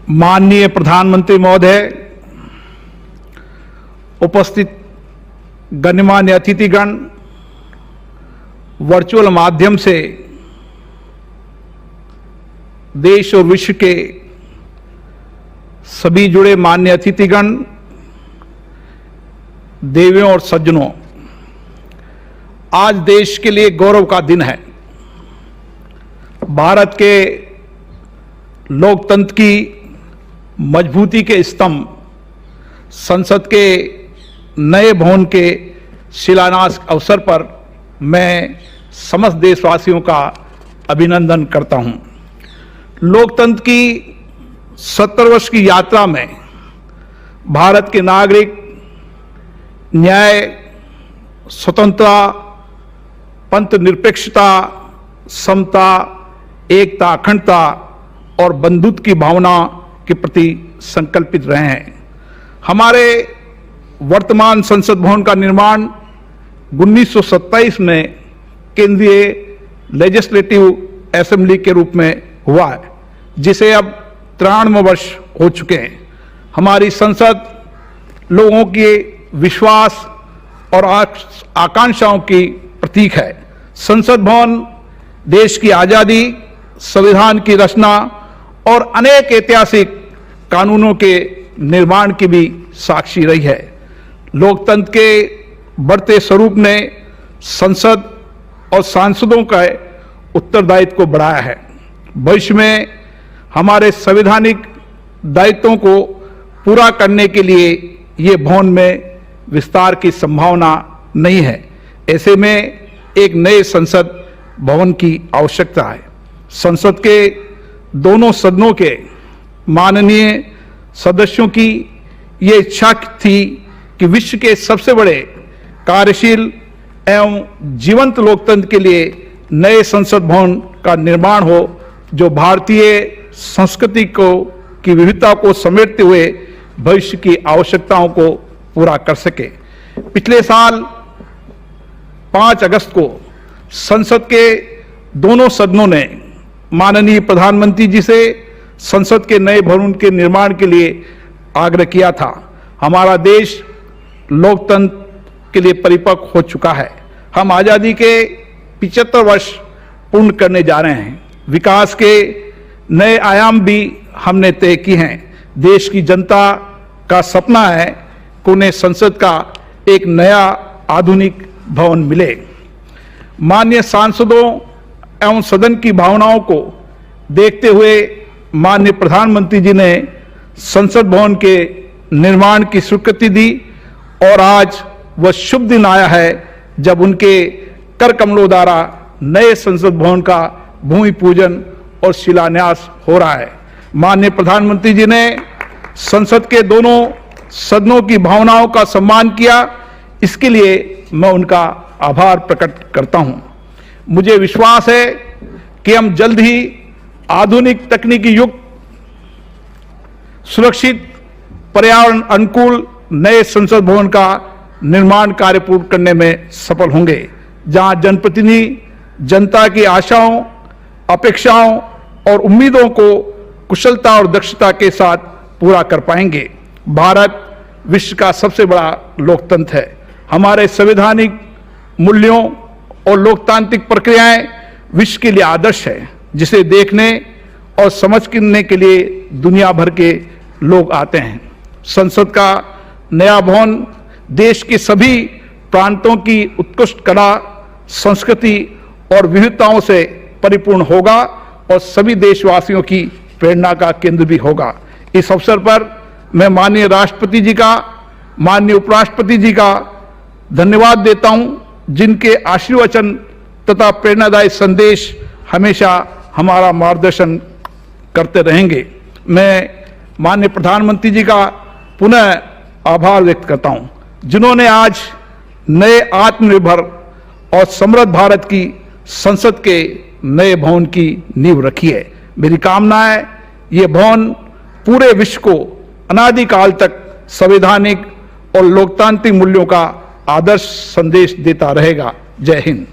माननीय प्रधानमंत्री महोदय, उपस्थित गणमान्य अतिथिगण, वर्चुअल माध्यम से देश और विश्व के सभी जुड़े मान्य अतिथिगण, देवियों और सज्जनों, आज देश के लिए गौरव का दिन है। भारत के लोकतंत्र की मजबूती के स्तंभ, संसद के नए भवन के शिलान्यास अवसर पर मैं समस्त देशवासियों का अभिनंदन करता हूं। लोकतंत्र की 70 वर्ष की यात्रा में भारत के नागरिक न्याय, स्वतंत्रता, पंथ निरपेक्षता, समता, एकता, अखंडता और बंधुत्व की भावना के प्रति संकल्पित रहे हैं। हमारे वर्तमान संसद भवन का निर्माण 1927 में केंद्रीय लेजिस्लेटिव असेंबली के रूप में हुआ है, जिसे अब 93 वर्ष हो चुके हैं। हमारी संसद लोगों के विश्वास और आकांक्षाओं की प्रतीक है। संसद भवन देश की आजादी, संविधान की रचना और अनेक ऐतिहासिक कानूनों के निर्माण की भी साक्षी रही है। लोकतंत्र के बढ़ते स्वरूप ने संसद और सांसदों का उत्तरदायित्व को बढ़ाया है। भविष्य में हमारे संवैधानिक दायित्वों को पूरा करने के लिए ये भवन में विस्तार की संभावना नहीं है। ऐसे में एक नए संसद भवन की आवश्यकता है। संसद के दोनों सदनों के माननीय सदस्यों की ये इच्छा थी कि विश्व के सबसे बड़े कार्यशील एवं जीवंत लोकतंत्र के लिए नए संसद भवन का निर्माण हो, जो भारतीय संस्कृति की विविधता को समेटते हुए भविष्य की आवश्यकताओं को पूरा कर सके। पिछले साल 5 अगस्त को संसद के दोनों सदनों ने माननीय प्रधानमंत्री जी से संसद के नए भवन के निर्माण के लिए आग्रह किया था। हमारा देश लोकतंत्र के लिए परिपक्व हो चुका है। हम आज़ादी के 75 वर्ष पूर्ण करने जा रहे हैं। विकास के नए आयाम भी हमने तय किए हैं। देश की जनता का सपना है कि उन्हें संसद का एक नया आधुनिक भवन मिले। माननीय सांसदों एवं सदन की भावनाओं को देखते हुए माननीय प्रधानमंत्री जी ने संसद भवन के निर्माण की स्वीकृति दी और आज वह शुभ दिन आया है जब उनके कर कमलों द्वारा नए संसद भवन का भूमि पूजन और शिलान्यास हो रहा है। माननीय प्रधानमंत्री जी ने संसद के दोनों सदनों की भावनाओं का सम्मान किया, इसके लिए मैं उनका आभार प्रकट करता हूं। मुझे विश्वास है कि हम जल्द ही आधुनिक तकनीकी युक्त, सुरक्षित, पर्यावरण अनुकूल नए संसद भवन का निर्माण कार्य पूर्ण करने में सफल होंगे, जहां जनप्रतिनिधि जनता की आशाओं, अपेक्षाओं और उम्मीदों को कुशलता और दक्षता के साथ पूरा कर पाएंगे। भारत विश्व का सबसे बड़ा लोकतंत्र है। हमारे संवैधानिक मूल्यों और लोकतांत्रिक प्रक्रियाएं विश्व के लिए आदर्श है, जिसे देखने और समझने के लिए दुनिया भर के लोग आते हैं। संसद का नया भवन देश के सभी प्रांतों की उत्कृष्ट कला, संस्कृति और विविधताओं से परिपूर्ण होगा और सभी देशवासियों की प्रेरणा का केंद्र भी होगा। इस अवसर पर मैं माननीय राष्ट्रपति जी का, माननीय उपराष्ट्रपति जी का धन्यवाद देता हूं, जिनके आशीर्वचन तथा प्रेरणादायी संदेश हमेशा हमारा मार्गदर्शन करते रहेंगे। मैं माननीय प्रधानमंत्री जी का पुनः आभार व्यक्त करता हूं, जिन्होंने आज नए आत्मनिर्भर और समृद्ध भारत की संसद के नए भवन की नींव रखी है। मेरी कामना है ये भवन पूरे विश्व को अनादिकाल तक संवैधानिक और लोकतांत्रिक मूल्यों का आदर्श संदेश देता रहेगा। जय हिंद।